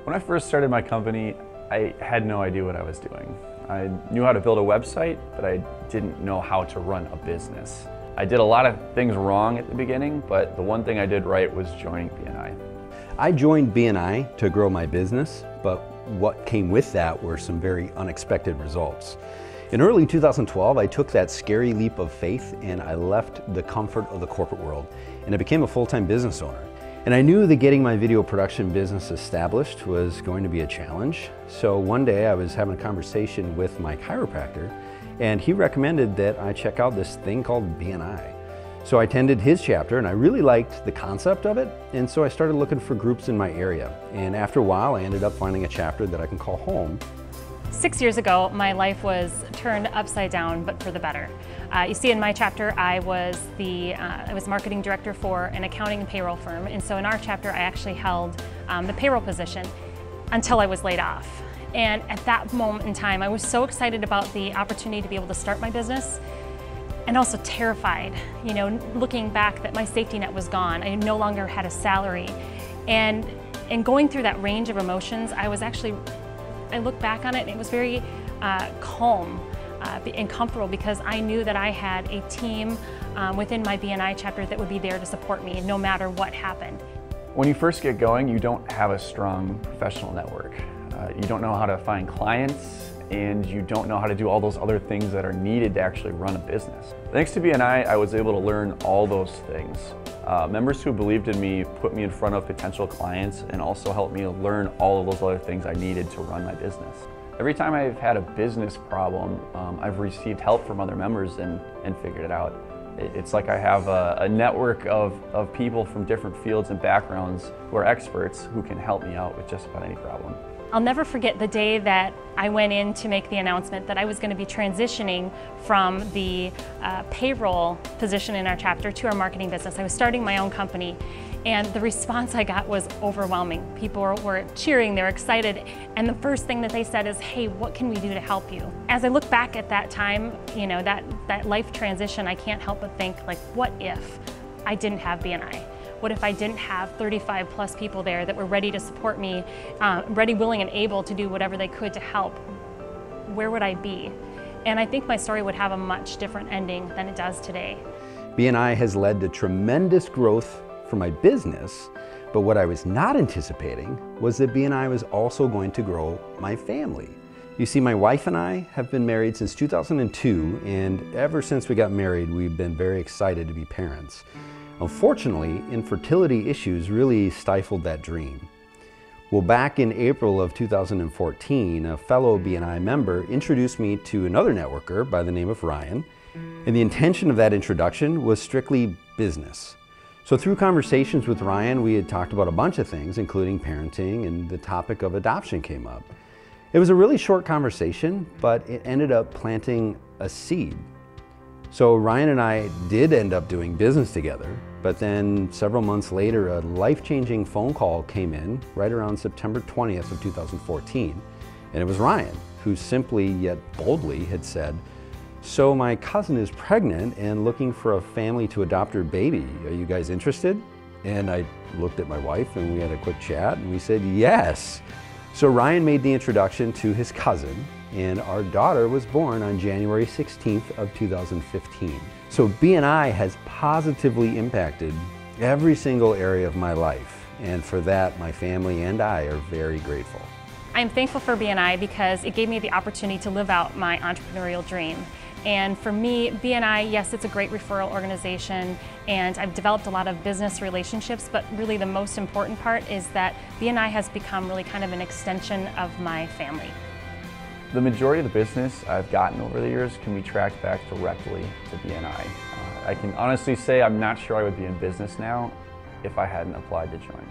When I first started my company, I had no idea what I was doing. I knew how to build a website, but I didn't know how to run a business. I did a lot of things wrong at the beginning, but the one thing I did right was joining BNI. I joined BNI to grow my business, but what came with that were some very unexpected results. In early 2012, I took that scary leap of faith and I left the comfort of the corporate world and I became a full-time business owner. And I knew that getting my video production business established was going to be a challenge. So one day I was having a conversation with my chiropractor and he recommended that I check out this thing called BNI. So I attended his chapter and I really liked the concept of it, and so I started looking for groups in my area. And after a while I ended up finding a chapter that I can call home. 6 years ago, my life was turned upside down, but for the better. You see, in my chapter, I was marketing director for an accounting and payroll firm, and so in our chapter, I actually held the payroll position until I was laid off. And at that moment in time, I was so excited about the opportunity to be able to start my business, and also terrified, looking back that my safety net was gone. I no longer had a salary, and going through that range of emotions, I look back on it and it was very calm and comfortable because I knew that I had a team within my BNI chapter that would be there to support me no matter what happened. When you first get going, you don't have a strong professional network. You don't know how to find clients, and you don't know how to do all those other things that are needed to actually run a business. Thanks to BNI, I was able to learn all those things. Members who believed in me put me in front of potential clients and also helped me learn all of those other things I needed to run my business. Every time I've had a business problem, I've received help from other members and figured it out. It's like I have a network of people from different fields and backgrounds who are experts who can help me out with just about any problem. I'll never forget the day that I went in to make the announcement that I was going to be transitioning from the payroll position in our chapter to our marketing business. I was starting my own company, and the response I got was overwhelming. People were cheering, they were excited, and the first thing that they said is, "Hey, what can we do to help you?" As I look back at that time, that life transition, I can't help but think, like, what if I didn't have BNI? What if I didn't have 35 plus people there that were ready to support me, ready, willing, and able to do whatever they could to help? Where would I be? And I think my story would have a much different ending than it does today. BNI has led to tremendous growth for my business, but what I was not anticipating was that BNI was also going to grow my family. You see, my wife and I have been married since 2002, and ever since we got married, we've been very excited to be parents. Unfortunately, infertility issues really stifled that dream. Well, back in April of 2014, a fellow BNI member introduced me to another networker by the name of Ryan, and the intention of that introduction was strictly business. So through conversations with Ryan, we had talked about a bunch of things, including parenting, and the topic of adoption came up. It was a really short conversation, but it ended up planting a seed. So Ryan and I did end up doing business together, but then several months later, a life-changing phone call came in right around September 20th of 2014, and it was Ryan who simply yet boldly had said, "So my cousin is pregnant and looking for a family to adopt her baby. Are you guys interested?" And I looked at my wife and we had a quick chat and we said yes. So Ryan made the introduction to his cousin, and our daughter was born on January 16th of 2015. So BNI has positively impacted every single area of my life, and for that my family and I are very grateful. I'm thankful for BNI because it gave me the opportunity to live out my entrepreneurial dream. And for me, BNI, yes, it's a great referral organization, and I've developed a lot of business relationships, but really the most important part is that BNI has become really kind of an extension of my family. The majority of the business I've gotten over the years can be tracked back directly to BNI. I can honestly say I'm not sure I would be in business now if I hadn't applied to join.